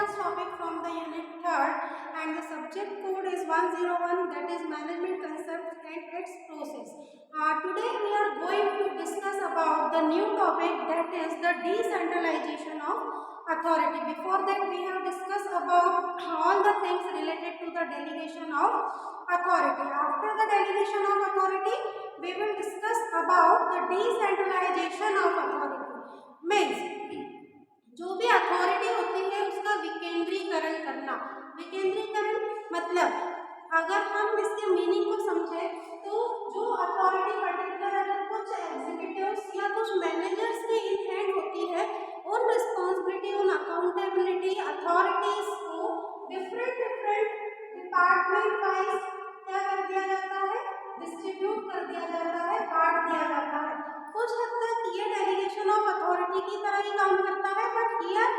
class topic from the unit 3rd and the subject code is 101, that is management concepts and its process. Today we are going to discuss about the new topic, that is the decentralization of authority. Before that we have discussed about all the things related to the delegation of authority. After the delegation of authority we will discuss about the decentralization of authority. Means जो भी authority होती है उसका विकेंद्रीकरण करना। विकेंद्रीकरण मतलब अगर हम इसके मीनिंग को समझें तो जो अथॉरिटी पर्टिकुलर अगर कुछ एग्जीक्यूटिव्स या कुछ मैनेजर्स के इन हैंड होती है, उन रिस्पॉन्सिबिलिटी, उन अकाउंटेबिलिटी अथॉरिटीज को डिफरेंट डिपार्टमेंट वाइज क्या कर दिया जाता है, डिस्ट्रीब्यूट कर दिया जाता है, बांट दिया जाता है। कुछ हद तक ये डेलीगेशन ऑफ अथॉरिटी की तरह ही काम करता है, but here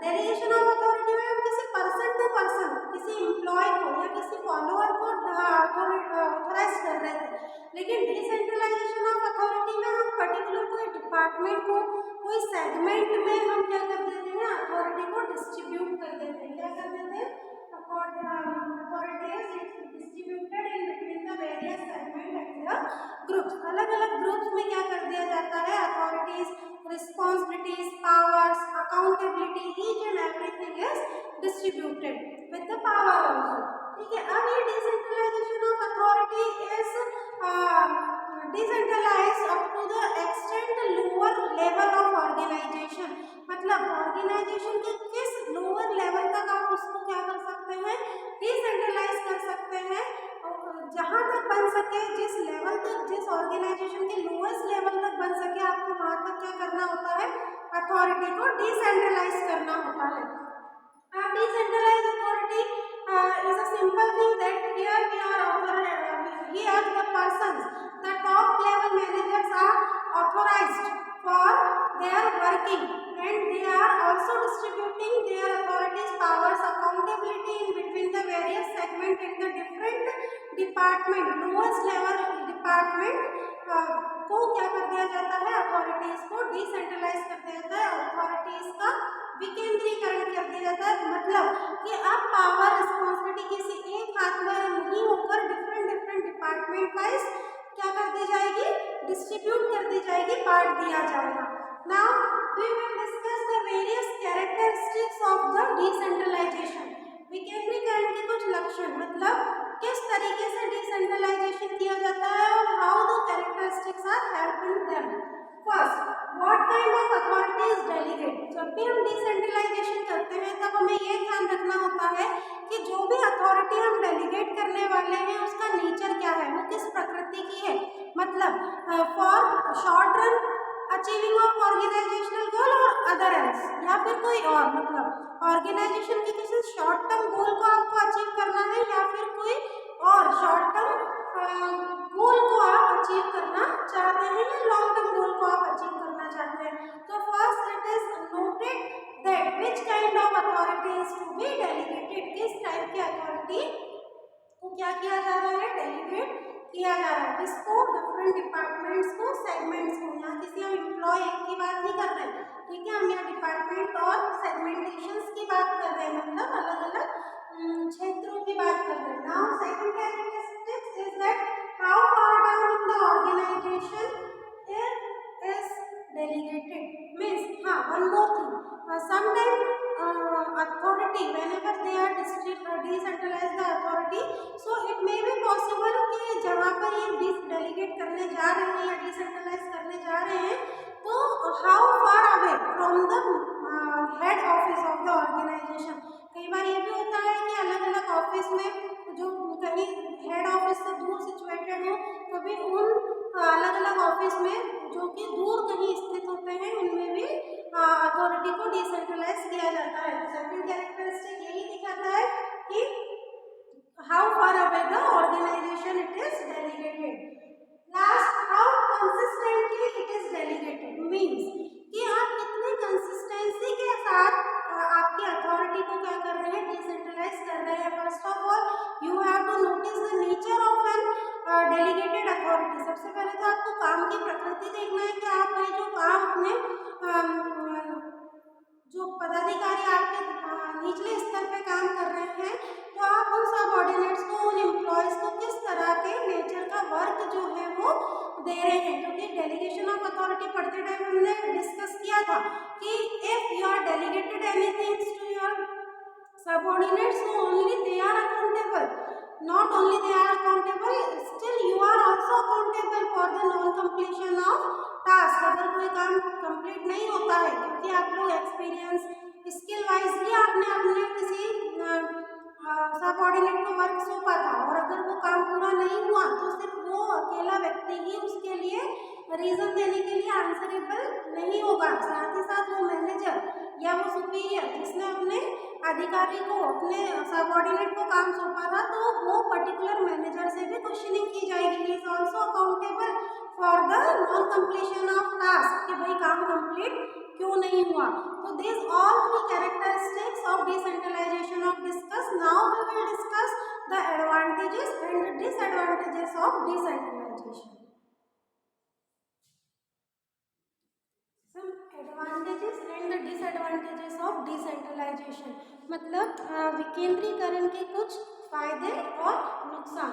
delegation of authority में हम किसी पर्सन टू पर्सन, किसी एम्प्लॉय को या किसी फॉलोअर को ऑथराइज कर रहे थे। लेकिन डिसेंट्रलाइजेशन ऑफ अथॉरिटी में हम पर्टिकुलर कोई डिपार्टमेंट को, कोई सेगमेंट में हम क्या कर देते हैं, अथॉरिटी को डिस्ट्रीब्यूट कर देते हैं। क्या कर देते हैं, authority is distributed in between the various segment and the groups. अलग अलग ग्रुप्स में क्या कर दिया जाता है, authorities, responsibilities, powers, accountability, each and everything is distributed with the power also. ठीक है, अब ये decentralisation of authority is decentralised up to the extent lower level of organisation. मतलब ऑर्गेनाइजेशन के किस लोअर लेवल तक आप उसको क्या कर सकते हैं, डिसेंट्रलाइज कर सकते हैं। जहाँ तक बन सके, जिस लेवल तक, जिस ऑर्गेनाइजेशन के लोएस्ट लेवल तक बन सके, आपको वहाँ तक क्या करना होता है, अथॉरिटी को डिसेंट्रलाइज करना होता है। Decentralise authority is a simple thing that here we are here the persons, the top level managers are authorized for their working and they are also distributing their authorities, powers, accountability in between the various segment in the different department, lowest level department को क्या कर दिया जाता है, authorities को decentralise कर दिया जाता है, अथॉरिटीज का विकेंद्रीकरण कर दिया जाता है। मतलब कि अब पावर, रिस्पॉन्सिबिलिटी किसी एक हाथ में नहीं होकर डिफरेंट डिपार्टमेंट वाइज क्या कर दी जाएगी, डिस्ट्रीब्यूट कर दी जाएगी, बांट दिया जाएगा। Now we will discuss the various characteristics of the decentralisation. विकेंद्रीकरण के कुछ लक्षण, मतलब किस तरीके से डिसेंट्रलाइजेशन किया जाता है और how the characteristics are helping them. First, what kind of authority is delegate. जब भी हम डिसेंट्रलाइजेशन करते हैं तब हमें ये ध्यान रखना होता है कि जो भी अथॉरिटी हम डेलीगेट करने वाले हैं उसका नेचर क्या है, वो किस प्रकृति की है। मतलब for short run achieving of organisational goal और अदर एल्स, या फिर कोई और, मतलब ऑर्गेनाइजेशन के किसी शॉर्ट टर्म गोल को आपको अचीव करना है या फिर कोई और शॉर्ट टर्म गोल को आप अचीव करना चाहते हैं या लॉन्ग टर्म गोल को आप अचीव करना चाहते हैं। तो first it is noted that which kind of authority is to be delegated. किस टाइप की अथॉरिटी को क्या किया जा रहा है, डेलीगेट किया जा रहा है। किसको, डिफरेंट डिपार्टमेंट्स को, सेगमेंट्स को। यहाँ किसी हम एम्प्लॉय की बात नहीं कर रहे हैं, ठीक है, हम यहाँ डिपार्टमेंट और सेगमेंटेशंस की बात कर रहे हैं, मतलब अलग अलग क्षेत्रों की बात कर रहे हैं। Now second characteristics is that how far down in the organisation it is delegated। means one more thing, sometimes authority whenever they are decentralize the authority, so it may be possible कि जहाँ पर ये delegate करने जा रहे हैं या decentralize करने जा रहे हैं तो how far away from the head office of the organization। कई बार ये भी होता है कि अलग अलग ऑफिस में जो कहीं हेड ऑफिस से दूर सिचुएटेड हो, कभी उन अलग अलग ऑफिस में जो कि दूर कहीं स्थित होते हैं उनमें भी अथॉरिटी को डिसेंट्रलाइज किया जाता है। सेकंड कैरेक्टरिस्टिक यही दिखाता है कि how far away the organisation it is delegated. Last, how consistently it is delegated. Means कि आप कितने कंसिस्टेंसी के साथ आपकी अथॉरिटी को क्या कर रहे हैं, डिसेंट्रलाइज कर रहे हैं। First of all you have to notice the nature of an delegated authority. सबसे पहले तो आपको काम की प्रकृति देखना है कि आप जो काम अपने जो पदाधिकारी आपके निचले स्तर पे काम कर रहे हैं, तो आप उन सबऑर्डिनेट्स को, उन एम्प्लॉयज को किस तरह के नेचर का वर्क जो है वो दे रहे हैं। क्योंकि डेलीगेशन ऑफ अथॉरिटी पढ़ते टाइम हमने डिस्कस किया था कि if you are delegated anything to your subordinates, so only they are accountable, not only they are accountable, still you are also accountable for the non completion of task। अगर कोई काम complete नहीं होता है क्योंकि आप लोग एक्सपीरियंस स्किल वाइजली आपने अपने किसी सबऑर्डिनेट को वर्क सौंपा था और अगर वो काम पूरा नहीं हुआ तो सिर्फ वो अकेला व्यक्ति ही उसके लिए रीजन देने के लिए आंसरेबल नहीं होगा। साथ ही साथ वो मैनेजर या वो सुपीरियर जिसने अपने अधिकारी को, अपने सबऑर्डिनेट को काम सौंपा था, तो वो पर्टिकुलर मैनेजर से भी क्वेश्चनिंग की जाएगी। He is also accountable for the non completion of task, कि भाई काम कंप्लीट क्यों नहीं हुआ। तो this all three characteristics of decentralisation of discuss. Now we will discuss the advantages and disadvantages of decentralisation. Advantages and disadvantages of decentralisation, मतलब विकेंद्रीकरण के कुछ फायदे और नुकसान।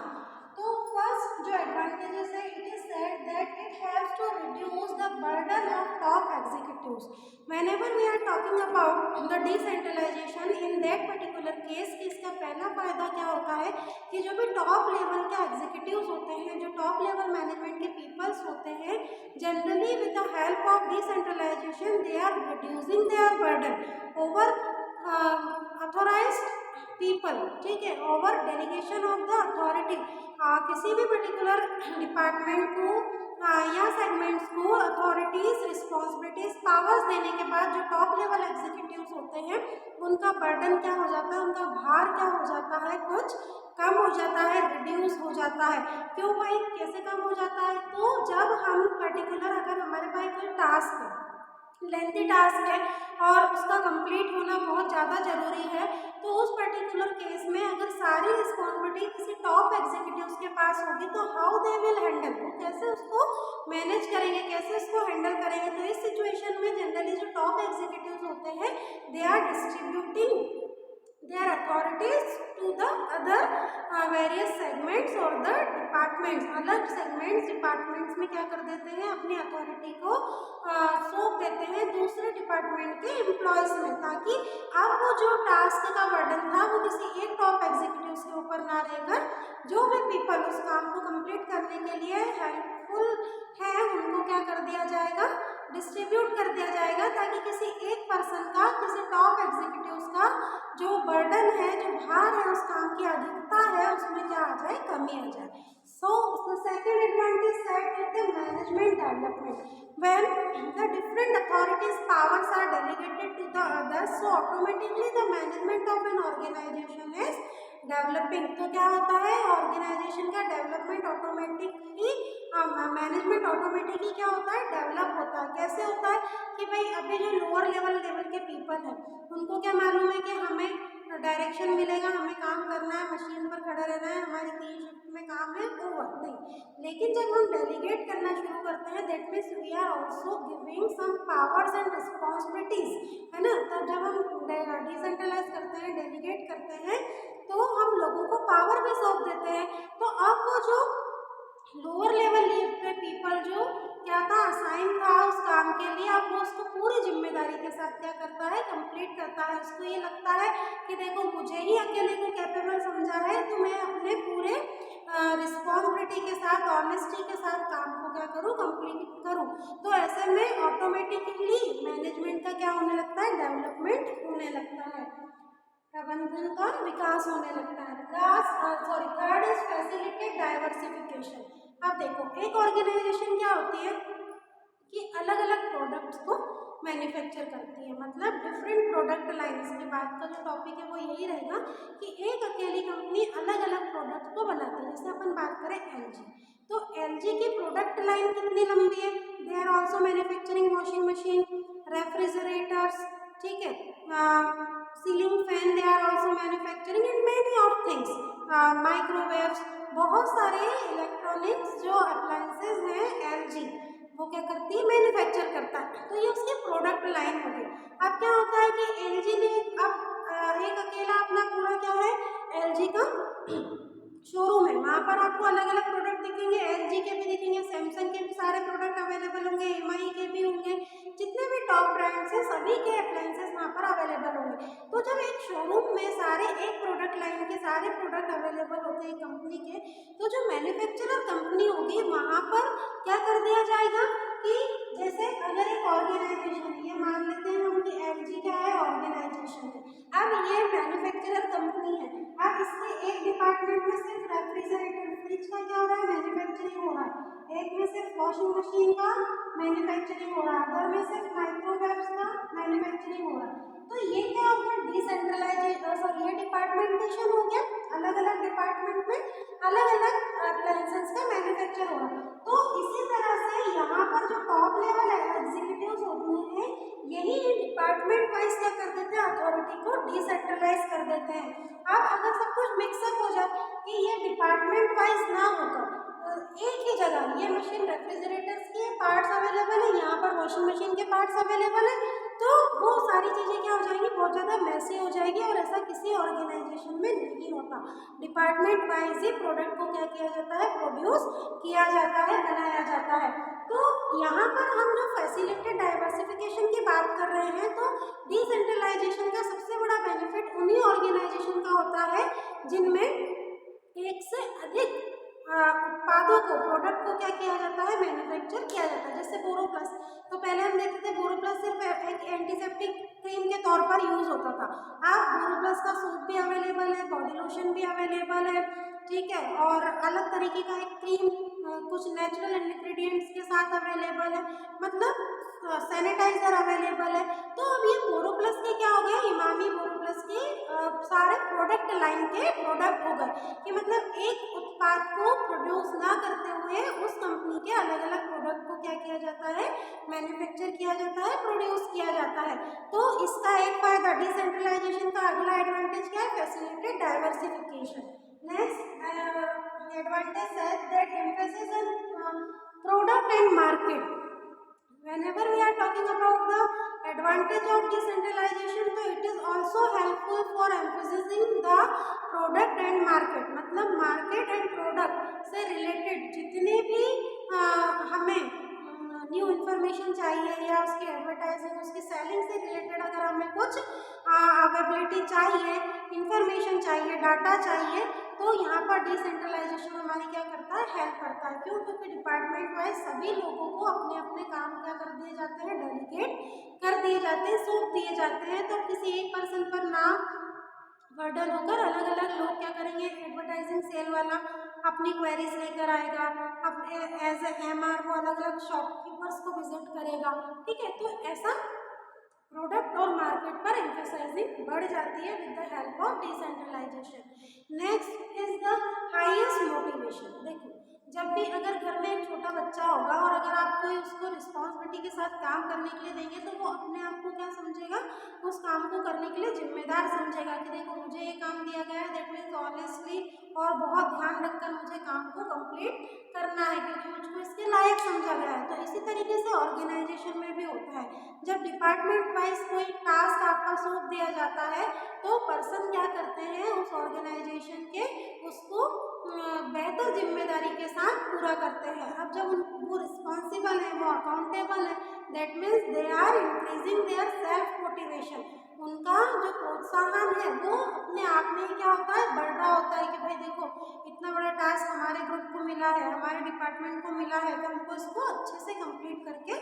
तो फर्स्ट जो एडवांटेजेस है, it is said that it helps to reduce the burden of top executives. Whenever we are talking about the decentralisation in that particular case, कि इसका पहला फायदा क्या होता है कि जो भी टॉप लेवल के एग्जीक्यूटिव्स होते हैं, जो टॉप लेवल मैनेजमेंट के पीपल्स होते हैं, generally with the help of decentralisation they are reducing their burden over authorised people, ठीक है, over delegation of the authority. किसी भी पर्टिकुलर डिपार्टमेंट को या सेगमेंट्स को अथॉरिटीज, रिस्पॉन्सिबिलिटीज, पावर्स देने के बाद जो टॉप लेवल एग्जीक्यूटिव्स होते हैं उनका बर्डन क्या हो जाता है, उनका भार क्या हो जाता है, कुछ कम हो जाता है, रिड्यूस हो जाता है। क्यों भाई, कैसे कम हो जाता है? तो जब हम पर्टिकुलर, अगर हमारे पास कोई टास्क है, लेंथी टास्क है और उसका कंप्लीट होना बहुत ज़्यादा ज़रूरी है, तो उस पर्टिकुलर केस में अगर सारी रिस्पॉन्सिबिलिटी किसी टॉप एग्जीक्यूटिव्स के पास होगी तो हाउ दे विल हैंडल, वो कैसे उसको मैनेज करेंगे, कैसे उसको हैंडल करेंगे। तो इस सिचुएशन में जनरली जो टॉप एग्जीक्यूटिव्स होते हैं, they are distributing their authorities to the other various segments or the departments। अलग segments, departments में क्या कर देते हैं, अपनी अथॉरिटी को सौंप देते हैं दूसरे डिपार्टमेंट के एम्प्लॉयज में, ताकि अब वो जो टास्क का बर्डन था वो किसी एक टॉप एग्जीक्यूटिव के ऊपर ना रहकर जो भी पीपल उस काम को कंप्लीट करने के लिए हेल्पफुल है उनको क्या कर दिया जाएगा, डिस्ट्रीब्यूट कर दिया जाएगा, ताकि किसी एक पर्सन का, किसी टॉप एग्जीक्यूटिव्स का जो बर्डन है, जो भार है, उस काम की अधिकता है, उसमें क्या आ जाए, कमी आ जाए। So the second advantage set is the management development. When the different authorities powers are delegated to the others, so automatically the management of an organisation is developing. तो क्या होता है, ऑर्गेनाइजेशन का डेवलपमेंट ऑटोमेटिकली, मैनेजमेंट ऑटोमेटिकली क्या होता है, develop होता है। कैसे होता है कि भाई अभी जो लोअर लेवल के पीपल हैं उनको क्या मालूम है कि हमें डायरेक्शन मिलेगा, हमें काम करना है, मशीन पर खड़ा रहना है, हमारी 3 शिफ्ट में काम है, ओवर नहीं। लेकिन जब हम डेलीगेट करना शुरू करते हैं, that means we are also giving some powers and responsibilities, है ना। तब जब हम डिसेंट्रलाइज करते हैं, डेलीगेट करते हैं, तो हम लोगों को पावर भी सौंप देते हैं। तो अब वो जो लोअर लेवल पे पीपल जो क्या था, असाइन था उस काम के लिए, अब वो उसको पूरी जिम्मेदारी के साथ क्या करता है, कंप्लीट करता है। उसको ये लगता है कि देखो मुझे ही अकेले को कैपेबल समझा है, तो मैं अपने पूरे रिस्पॉन्सिबिलिटी के साथ, ऑनेस्टी के साथ काम को क्या करूँ, कंप्लीट करूँ। तो ऐसे में ऑटोमेटिकली मैनेजमेंट का क्या होने लगता है, डेवलपमेंट होने लगता है, प्रबंधन का विकास होने लगता है। Third is facilitate diversification. अब देखो एक ऑर्गेनाइजेशन क्या होती है कि अलग अलग प्रोडक्ट्स को मैन्युफैक्चर करती है, मतलब डिफरेंट प्रोडक्ट लाइन्स की बात का जो टॉपिक है वो यही रहेगा कि एक अकेली कंपनी अलग अलग प्रोडक्ट्स को बनाती है। जैसे अपन बात करें एलजी, तो एलजी की प्रोडक्ट लाइन कितनी लंबी है, they are also manufacturing washing machine, refrigerators, ठीक है, ceiling fan, they are also manufacturing and many of things, microwaves, बहुत सारे इलेक्ट्रॉनिक्स जो अप्लायंसेज हैं एलजी वो क्या करती है, मैन्युफैक्चर करता है। तो ये उसकी प्रोडक्ट लाइन हो गई। अब क्या होता है कि एलजी ने अब एक पर आपको अलग अलग प्रोडक्ट दिखेंगे, एलजी के भी दिखेंगे, सैमसंग के भी सारे प्रोडक्ट अवेलेबल होंगे, एमआई के भी होंगे, जितने भी टॉप ब्रांड्स हैं सभी के अप्लायंसेस वहाँ पर अवेलेबल होंगे। तो जब एक शोरूम में सारे एक प्रोडक्ट लाइन के सारे प्रोडक्ट अवेलेबल होते हैं कंपनी के, तो जो मैन्युफैक्चरर कंपनी होगी वहाँ पर क्या कर दिया जाएगा कि जैसे अगर एक ऑर्गेनाइजेशन, ये मान लेते हैं हम कि एलजी क्या है, ऑर्गेनाइजेशन है। अब ये मैन्युफैक्चरर कंपनी है, अब इसके एक डिपार्टमेंट में सिर्फ रेफ्रिजरेटर फ्रिज का क्या हो रहा है, मैन्युफैक्चरिंग हो रहा है, एक में सिर्फ वॉशिंग मशीन का मैन्युफैक्चरिंग हो रहा है, अदर में सिर्फ माइक्रोवेव्स का मैन्युफैक्चरिंग हो रहा है। तो ये क्या हो गया, डिसेंट्रलाइजेशन, सॉरी ये डिपार्टमेंटेशन हो गया, अलग अलग डिपार्टमेंट में अलग अलग अप्लायंसेस का मैन्युफैक्चर हो रहा है। तो इसी तरह से यहाँ पर जो टॉप लेवल एग्जीक्यूटिव्स होते हैं यही डिपार्टमेंट वाइज क्या कर देते हैं, अथॉरिटी को डिसेंट्रलाइज कर देते हैं। अब अगर सब कुछ मिक्सअप हो जाए कि ये डिपार्टमेंट वाइज ना होकर एक ही जगह, ये मशीन रेफ्रिजरेटर्स के पार्ट्स अवेलेबल है, यहाँ पर वॉशिंग मशीन के पार्ट्स अवेलेबल है, तो वो सारी चीज़ें क्या हो जाएंगी, बहुत ज़्यादा मैसी हो जाएगी, और ऐसा किसी ऑर्गेनाइजेशन में नहीं होता। डिपार्टमेंट वाइज ही प्रोडक्ट को क्या किया जाता है, प्रोड्यूस किया जाता है, बनाया जाता है। तो यहाँ पर हम जो फैसिलिटेड डाइवर्सिफिकेशन की बात कर रहे हैं, तो डिसेंट्रलाइजेशन का सबसे बड़ा बेनिफिट उन्हीं ऑर्गेनाइजेशन का होता है जिनमें एक से अधिक उत्पादों को, प्रोडक्ट को क्या किया जाता है, मैन्युफैक्चर किया जाता है। जैसे बोरोप्लस, तो पहले हम देखते थे बोरोप्लस सिर्फ एक एंटीसेप्टिक क्रीम के तौर पर यूज होता था। अब बोरोप्लस का सूप भी अवेलेबल है, बॉडी लोशन भी अवेलेबल है, ठीक है, और अलग तरीके का एक क्रीम कुछ नेचुरल इंग्रेडिएंट्स के साथ अवेलेबल है, मतलब सैनिटाइजर अवेलेबल है। तो अब ये बोरोप्लस के क्या हो गया, इमामी बोरोप्लस के सारे प्रोडक्ट लाइन के प्रोडक्ट हो गए, कि मतलब एक उत्पाद को प्रोड्यूस ना करते हुए उस कंपनी के अलग अलग प्रोडक्ट को क्या किया जाता है, मैन्युफैक्चर किया जाता है, प्रोड्यूस किया जाता है। तो इसका एक फायदा, डिसेंट्रलाइजेशन का अगला एडवांटेज क्या है, फैसिलिटेड डाइवर्सिफिकेशन। नेक्स्ट एडवांटेज है that emphasis on product and market. Whenever we are talking about the advantage of decentralization, तो it is also helpful for emphasizing the product and market, मतलब market and product से related जितने भी हमें new information चाहिए या उसकी advertising, उसकी सेलिंग से रिलेटेड अगर हमें कुछ अवेलेबिलिटी चाहिए, इंफॉर्मेशन चाहिए, डाटा चाहिए, तो यहाँ पर डिसेंट्रलाइजेशन हमारी क्या करता है, हेल्प करता है। क्यों, क्योंकि डिपार्टमेंट वाइज सभी लोगों को अपने अपने काम क्या कर दिए जाते हैं, डेलीगेट कर दिए जाते हैं, सौंप दिए जाते हैं। तो किसी एक पर्सन पर ना बर्डन होकर अलग अलग लोग क्या करेंगे, एडवर्टाइजिंग सेल वाला अपनी क्वेरीज लेकर आएगा, अपने एज ए एमआर वो अलग अलग शॉपकीपर्स को विजिट करेगा, ठीक है। तो ऐसा प्रोडक्ट और मार्केट पर एम्फेसाइजिंग बढ़ जाती है with the help of decentralisation. Next is the highest motivation. देखो, जब भी अगर घर में एक छोटा बच्चा होगा और अगर आप कोई उसको रिस्पॉन्सिबिलिटी के साथ काम करने के लिए देंगे, तो वो अपने आप को क्या समझेगा, उस काम को करने के लिए जिम्मेदार समझेगा कि देखो मुझे ये काम दिया गया है, दैट मीन्स ऑनेस्टली और बहुत ध्यान रखकर मुझे काम को कंप्लीट करना है, क्योंकि मुझको इसके लायक समझा गया है। तो इसी तरीके से ऑर्गेनाइजेशन में भी होता है, जब डिपार्टमेंट वाइज कोई टास्क आपको सौंप दिया जाता है, तो पर्सन क्या करते हैं, उस ऑर्गेनाइजेशन के उसको बेहतर जिम्मेदारी के साथ पूरा करते हैं। अब जब वो रिस्पॉन्सिबल है, वो अकाउंटेबल है, that means they are increasing their self motivation. उनका जो प्रोत्साहन है वो अपने आप में ही क्या होता है, बढ़ रहा होता है कि भाई देखो इतना बड़ा टास्क हमारे ग्रुप को मिला है, हमारे डिपार्टमेंट को मिला है, तो हमको इसको अच्छे से कंप्लीट करके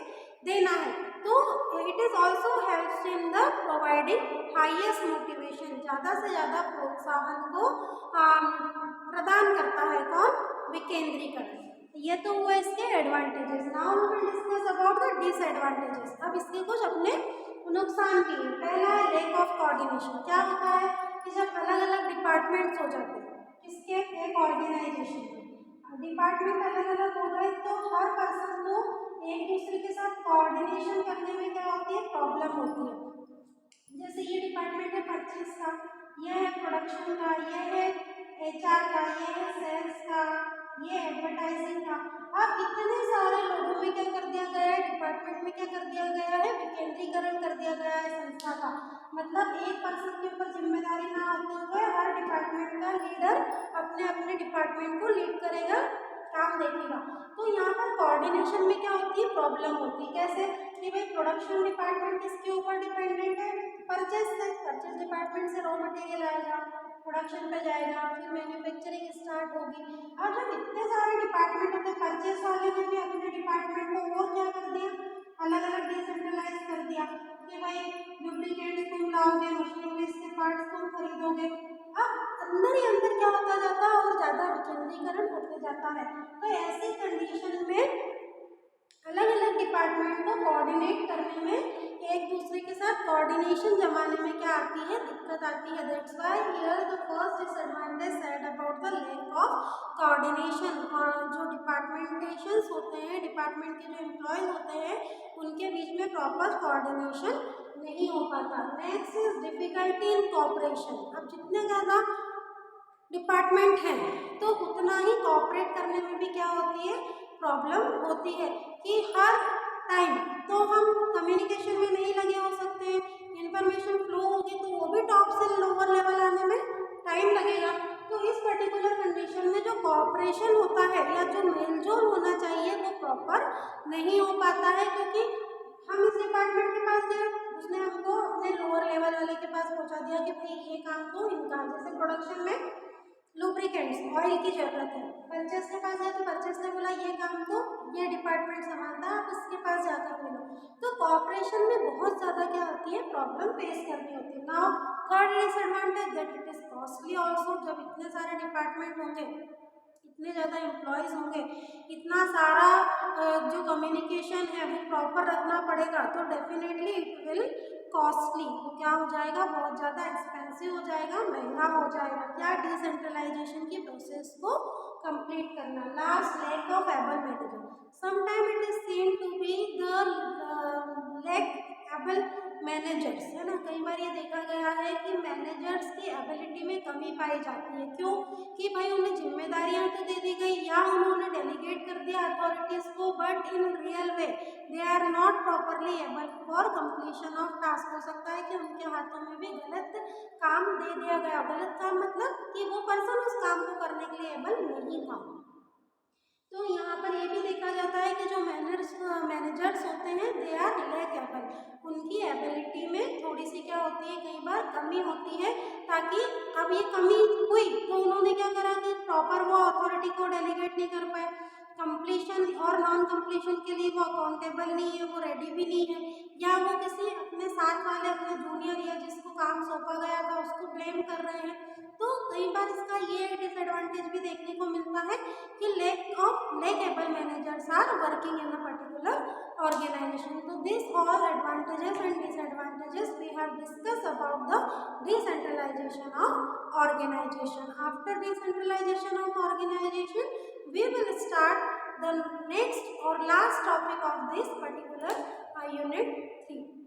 देना है। तो it is also helps in the providing highest motivation, ज़्यादा से ज़्यादा प्रोत्साहन को प्रदान करता है कौन, विकेंद्रीकरण। ये तो हुआ इसके advantages. Now we will discuss about the disadvantages. अब इसके कुछ अपने नुकसान भी है। पहला है लेक ऑफ कोऑर्डिनेशन। क्या होता है कि जब अलग अलग डिपार्टमेंट्स हो जाते हैं, किसके, एक ऑर्गेनाइजेशन में डिपार्टमेंट अलग अलग हो गए, तो हर पर्सन को एक दूसरे के साथ कोऑर्डिनेशन करने में क्या होती है, प्रॉब्लम होती है। जैसे ये डिपार्टमेंट है परचेज का, ये है प्रोडक्शन का, ये है एचआर का, ये है सेल्स का, ये एडवर्टाइजिंग का। अब इतने सारे लोगों में क्या कर दिया गया है, डिपार्टमेंट में क्या कर दिया गया है, विकेंद्रीकरण कर दिया गया है संस्था का। मतलब एक पर्सन के ऊपर जिम्मेदारी ना होते हुए हर डिपार्टमेंट का लीडर अपने अपने डिपार्टमेंट को लीड करेगा, काम देखेगा। तो यहाँ पर कोऑर्डिनेशन में क्या होती है, प्रॉब्लम होती है। कैसे कि भाई प्रोडक्शन डिपार्टमेंट किसके ऊपर डिपेंडेंट है, परचेज से। परचेज डिपार्टमेंट से रॉ मटेरियल आएगा, प्रोडक्शन पे जाएगा, फिर मैन्युफैक्चरिंग स्टार्ट होगी। अब जब इतने सारे डिपार्टमेंट होते हैं, परचेज वाले ने भी अपने डिपार्टमेंट को और क्या कर दिया, अलग अलग डिसेंट्रलाइज कर दिया कि भाई डुप्लीकेट्स तुम लाओगे, मशीनरीज के पार्ट्स तुम खरीदोगे। अब अंदर ही अंदर क्या होता जाता है, और ज़्यादा विकेंद्रीकरण होते जाता है। तो ऐसी कंडीशन में अलग अलग डिपार्टमेंट को कोऑर्डिनेट करने में, एक दूसरे के साथ कोऑर्डिनेशन जमाने में क्या आती है, दिक्कत आती है। That's why here the first disadvantage said about the lack of coordination. और जो डिपार्टमेंटेशंस होते हैं, डिपार्टमेंट के जो एम्प्लॉयज होते हैं, उनके बीच में प्रॉपर कोऑर्डिनेशन नहीं हो पाता। Next is difficulty in cooperation. अब जितने ज़्यादा डिपार्टमेंट हैं तो उतना ही कोऑपरेट करने में भी क्या होती है, प्रॉब्लम होती है कि हर टाइम तो हम कम्युनिकेशन में नहीं लगे हो सकते हैं। इंफॉर्मेशन फ्लो होगी तो वो भी टॉप से लोअर लेवल आने में टाइम लगेगा। तो इस पर्टिकुलर कंडीशन में जो कोऑपरेशन होता है या जो मेलजोल होना चाहिए वो प्रॉपर नहीं हो पाता है, क्योंकि हम इस डिपार्टमेंट के पास गए, उसने हमको अपने लोअर लेवल वाले के पास पहुंचा दिया कि भाई ये काम तो इनका। जैसे प्रोडक्शन में लुब्रिकेंट्स, ऑयल की जरूरत है, परचेस के पास गए तो परचेस ने बोला ये काम तो ये डिपार्टमेंट संभालता है, आप इसके पास जाकर मिलो। तो कोऑपरेशन में बहुत ज़्यादा क्या होती है, प्रॉब्लम फेस करनी होती है। Now third disadvantage that it is costly also. जब इतने सारे डिपार्टमेंट होंगे, इतने ज़्यादा एम्प्लॉयज़ होंगे, इतना सारा जो कम्युनिकेशन है वो प्रॉपर रखना पड़ेगा, तो डेफिनेटली इट विल कॉस्टली। वो क्या हो जाएगा, बहुत ज़्यादा एक्सपेंसिव हो जाएगा, महंगा हो जाएगा। क्या, डिसेंट्रलाइजेशन की प्रोसेस को कंप्लीट करना। Last, lack of able manager. Sometime it is seen to be the lack able managers, है ना। कई बार ये देखा गया है कि मैनेजर्स की एबिलिटी में कमी पाई जाती है। क्यों, कि भाई उन्हें जिम्मेदारियां तो दे दी गई या उन्होंने डेलीगेट कर दिया अथॉरिटीज को, but in real way they are not properly able for completion of task. हो सकता है कि उनके हाथों में भी गलत काम दे दिया गया। गलत काम मतलब कि वो पर्सन उस काम को करने के लिए एबल नहीं था। तो यहाँ पर ये भी देखा जाता है कि जो मैनेजर्स होते हैं दे आर लैक एबल, उनकी एबिलिटी में थोड़ी सी क्या होती है, कई बार कमी होती है। ताकि अब ये कमी हुई तो उन्होंने क्या करा कि प्रॉपर वो अथॉरिटी को डेलीगेट नहीं कर पाए। कंप्लीशन और नॉन कंप्लीशन के लिए वो अकाउंटेबल नहीं है, वो रेडी भी नहीं है, या वो किसी अपने साथ वाले, अपने जूनियर या जिसको काम सौंपा गया था उसको ब्लेम कर रहे हैं। तो कई बार इसका ये डिसएडवांटेज भी देखने को मिलता है कि lack able managers are working in a particular organization. So these all advantages and disadvantages we have discussed about the decentralization of organization. After decentralization of organization, we will start the next or last topic of this particular unit 3.